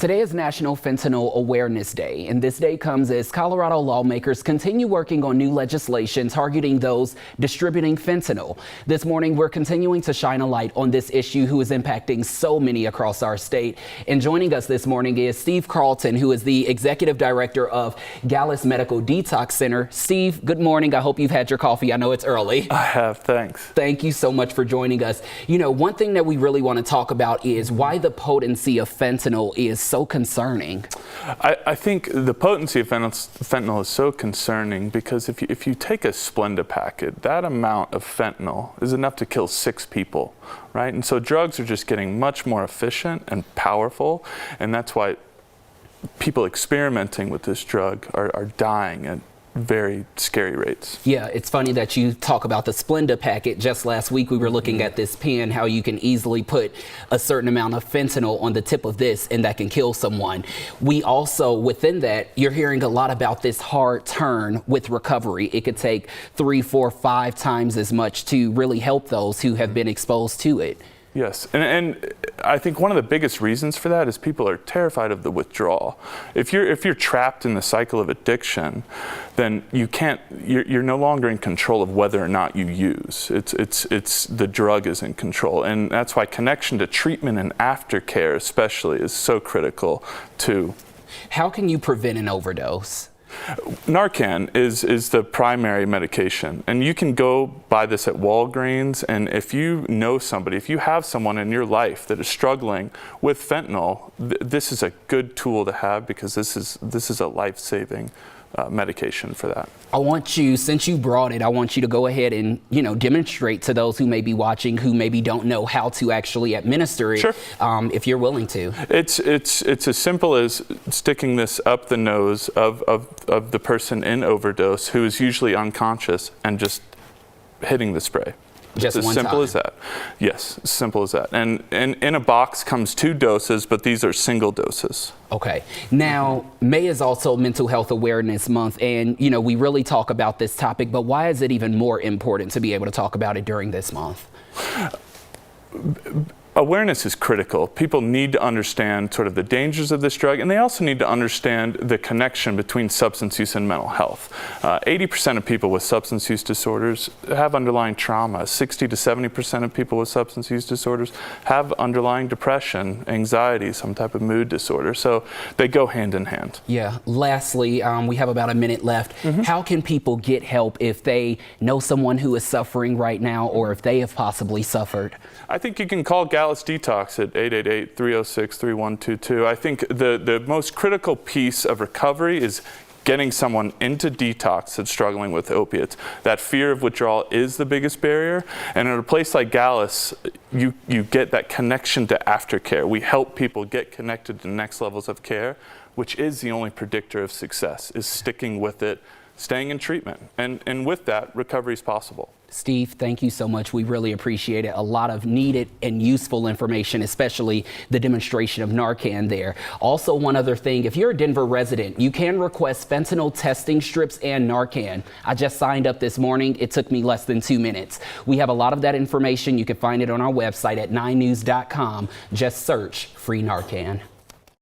Today is National Fentanyl Awareness Day, and this day comes as Colorado lawmakers continue working on new legislation targeting those distributing fentanyl. This morning, we're continuing to shine a light on this issue who is impacting so many across our state. And joining us this morning is Steve Carleton, who is the Executive Director of Gallus Medical Detox Center. Steve, good morning. I hope you've had your coffee. I know it's early. I have, thanks. Thank you so much for joining us. You know, one thing that we really want to talk about is why the potency of fentanyl is so concerning. I think the potency of fentanyl is so concerning because if you take a Splenda packet, that amount of fentanyl is enough to kill 6 people, right? And so drugs are just getting much more efficient and powerful, and that's why people experimenting with this drug are dying at very scary rates. Yeah, it's funny that you talk about the Splenda packet. Just last week we were looking at this pen, how you can easily put a certain amount of fentanyl on the tip of this and that can kill someone. We also, within that, you're hearing a lot about this hard turn with recovery. It could take 3, 4, 5 times as much to really help those who have been exposed to it. Yes, and I think one of the biggest reasons for that is people are terrified of the withdrawal. If you're trapped in the cycle of addiction, then you're no longer in control of whether or not you use. It's the drug is in control, and that's why connection to treatment and aftercare especially is so critical too. How can you prevent an overdose? Narcan is the primary medication, and you can go buy this at Walgreens, and if you know somebody, if you have someone in your life that is struggling with fentanyl, this is a good tool to have because this is a life-saving medication for that. I want you, since you brought it, I want you to go ahead and, demonstrate to those who may be watching who maybe don't know how to actually administer it. Sure. If you're willing to. It's as simple as sticking this up the nose of the person in overdose who is usually unconscious and just hitting the spray. Just as one simple time. as that. Yes, as simple as that. And in a box comes 2 doses, but these are single doses. Okay. Now, May is also Mental Health Awareness Month, and we really talk about this topic, but why is it even more important to be able to talk about it during this month? Awareness is critical. People need to understand sort of the dangers of this drug, and they also need to understand the connection between substance use and mental health. 80% of people with substance use disorders have underlying trauma. 60 to 70% of people with substance use disorders have underlying depression, anxiety, some type of mood disorder. So they go hand in hand. Yeah. Lastly, we have about a minute left. How can people get help if they know someone who is suffering right now, or if they have possibly suffered? I think you can call Gallus Detox at 888-306-3122. I think the most critical piece of recovery is getting someone into detox that's struggling with opiates. That fear of withdrawal is the biggest barrier, and at a place like Gallus, you get that connection to aftercare. We help people get connected to next levels of care, which is the only predictor of success, is sticking with it, staying in treatment, and with that, recovery is possible. Steve, thank you so much. We really appreciate it. A lot of needed and useful information, especially the demonstration of Narcan there. Also, one other thing, if you're a Denver resident, you can request fentanyl testing strips and Narcan. I just signed up this morning. It took me less than 2 minutes. We have a lot of that information. You can find it on our website at 9news.com. Just search free Narcan.